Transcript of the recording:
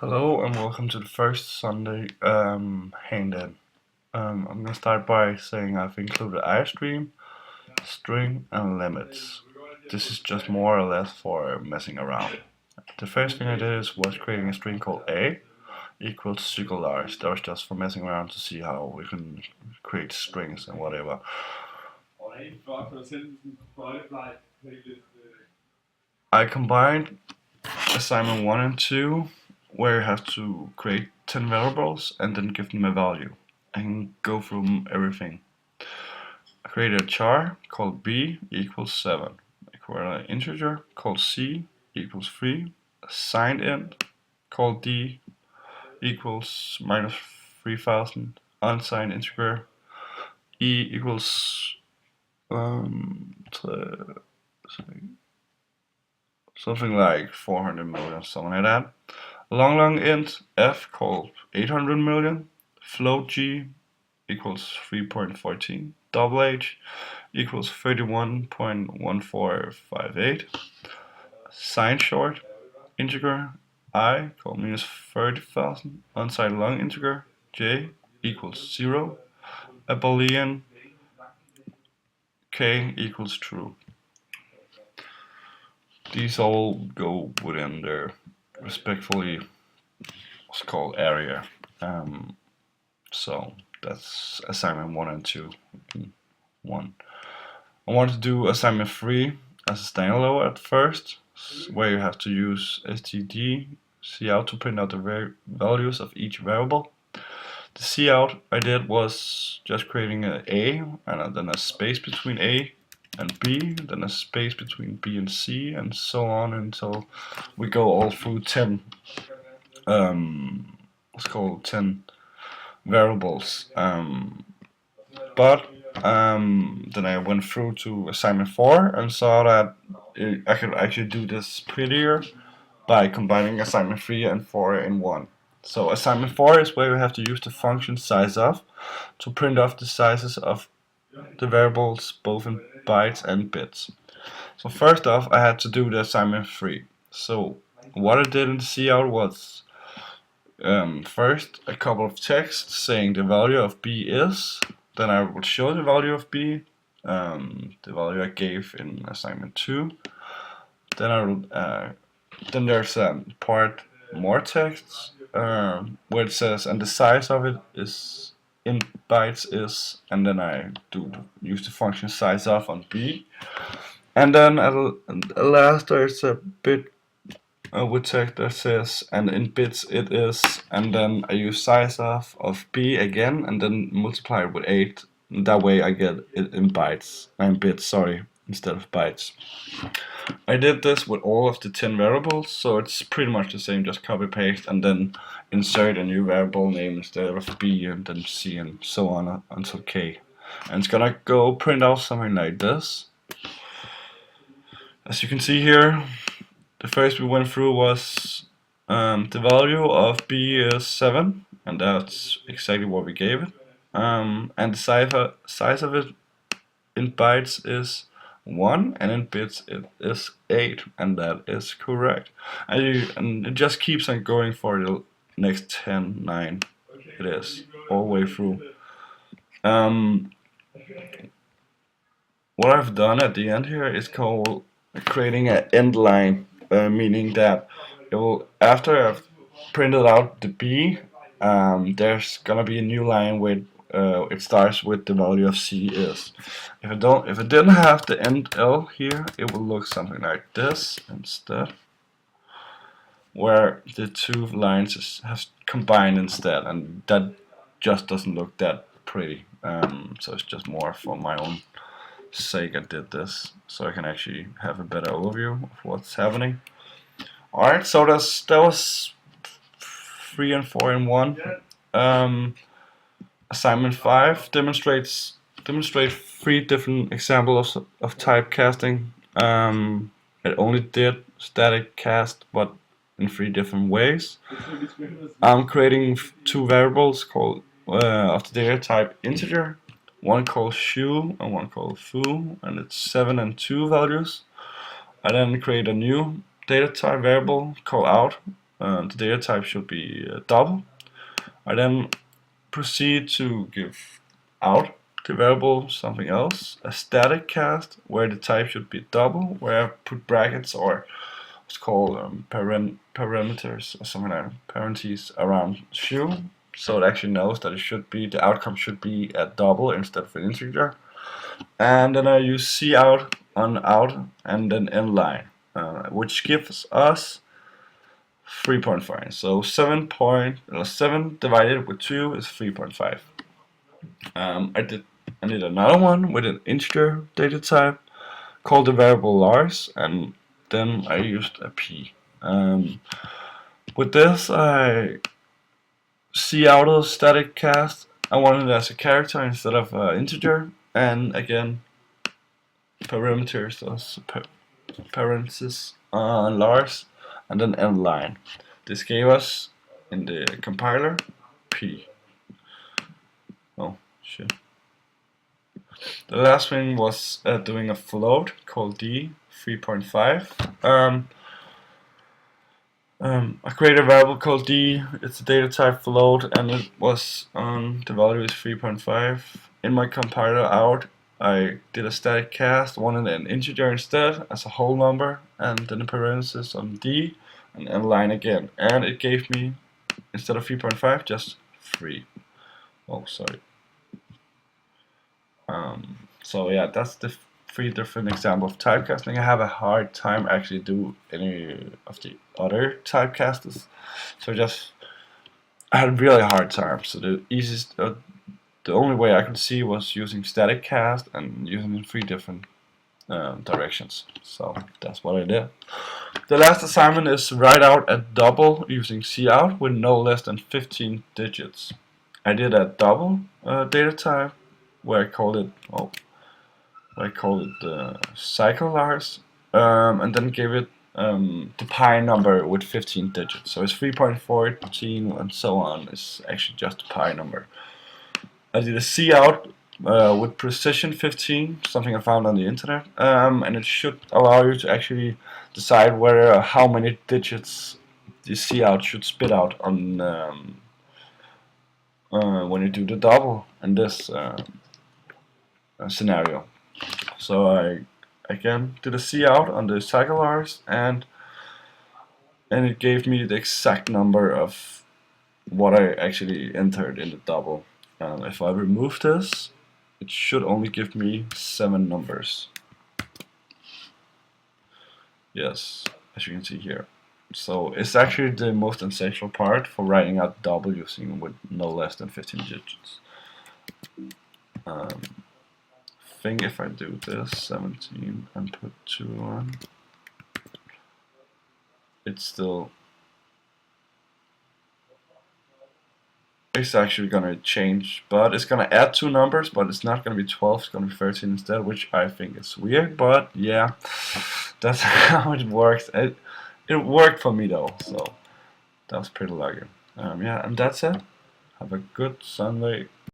Hello and welcome to the first Sunday handout. I'm gonna start by saying I've included iStream, string, and limits. This is just more or less for messing around. The first thing I did was creating a string called a equals circulars. That was just for messing around to see how we can create strings and whatever. I combined assignment 1 and 2, where you have to create 10 variables and then give them a value. I can go through everything. I created a char called b equals 7, I created an integer called c equals 3, a signed int called d equals minus 3000, unsigned integer e equals something like 400 million, something like that. Long int f called 800 million, float g equals 3.14, double h equals 31.1458, signed short integer I called minus 30,000, unsigned long integer j equals 0, a Boolean k equals true. These all go within their respectfully what's called area. So that's assignment 1 and 2 in 1. I want to do assignment 3 as a standalone at first, where you have to use std cout to print out the values of each variable. The cout I did was just creating an a and then a space between a and b, then a space between b and c, and so on until we go all through 10 what's called 10 variables. But then I went through to assignment 4 and saw that I could actually do this prettier by combining assignment 3 and 4 in one. So assignment 4 is where we have to use the function sizeof to print off the sizes of the variables both in bytes and bits. So first off, I had to do the assignment 3. So what I did in the cout was first a couple of texts saying the value of b is, then I would show the value of b, the value I gave in assignment 2. Then I would, then there's part more texts where it says and the size of it is in bytes is, and then I use the function sizeof on b. And then at last there's a bit with text that says and in bits it is, and then I use sizeof of b again and then multiply it with 8. That way I get it in bytes, bits, sorry, instead of bytes. I did this with all of the 10 variables, so it's pretty much the same, just copy paste and then insert a new variable name instead of b and then c and so on until k. And it's gonna go print out something like this. As you can see here, the first we went through was the value of b is 7, and that's exactly what we gave it. And the size of it in bytes is 1, and in bits it is 8, and that is correct. And it just keeps on going for the next 10, 9, it is, all the way through. What I've done at the end here is called creating an end line, meaning that it will, after I've printed out the b, there's gonna be a new line with it starts with the value of c is. If it didn't have the end l here, it would look something like this instead, where the two lines have combined instead, and that just doesn't look that pretty. So it's just more for my own sake I did this, so I can actually have a better overview of what's happening. Alright, so that was 3 and 4 in 1. Assignment 5 demonstrate 3 different examples of typecasting. It only did static cast, but in 3 different ways. I'm creating 2 variables called of the data type integer, one called shu and one called foo, and it's 7 and 2 values. I then create a new data type variable called out the data type should be double. I then proceed to give out the variable something else, a static cast, where the type should be double, where I put brackets or what's called parameters or something like that, parentheses around shoe, so it actually knows that it should be, the outcome should be a double instead of an integer. And then I use cout on out and then inline, which gives us 3.5. So 7 divided with 2 is 3.5. I did another one with an integer data type called the variable Lars, and then I used a p. With this, I cout static cast. I wanted it as a character instead of an integer, and again parameters, those parentheses on Lars, and then inline. This gave us in the compiler p. Oh shit. The last thing was doing a float called d 3.5. I created a variable called d. It's a data type float, and it was on the value is 3.5. In my compiler out, I did a static cast, wanted an integer instead as a whole number, and then the parentheses on d, and inline again, and it gave me instead of 3.5 just 3. Oh, sorry. So yeah, that's the 3 different examples of typecasting. I have a hard time actually do any of the other typecasters, so I had a really hard time. So the easiest, the only way I could see was using static cast and using in 3 different directions. So that's what I did. The last assignment is write out a double using cout with no less than 15 digits. I did a double data type where I called it cycle Lars, and then gave it the pi number with 15 digits. So it's 3.14 and so on. It's actually just a pi number. I did a cout with precision 15, something I found on the internet, and it should allow you to actually decide whether how many digits the cout should spit out on when you do the double in this scenario. So I again did a cout on the cycle Lars, and it gave me the exact number of what I actually entered in the double. If I remove this, it should only give me 7 numbers. Yes, as you can see here. So it's actually the most essential part for writing out double using with no less than 15 digits. I think if I do this 17 and put 2 on, it's actually gonna change, but it's gonna add 2 numbers, but it's not gonna be 12, it's gonna be 13 instead, which I think is weird, but yeah, that's how it works. It worked for me though, so that was pretty lucky. Yeah, and that's it. Have a good Sunday.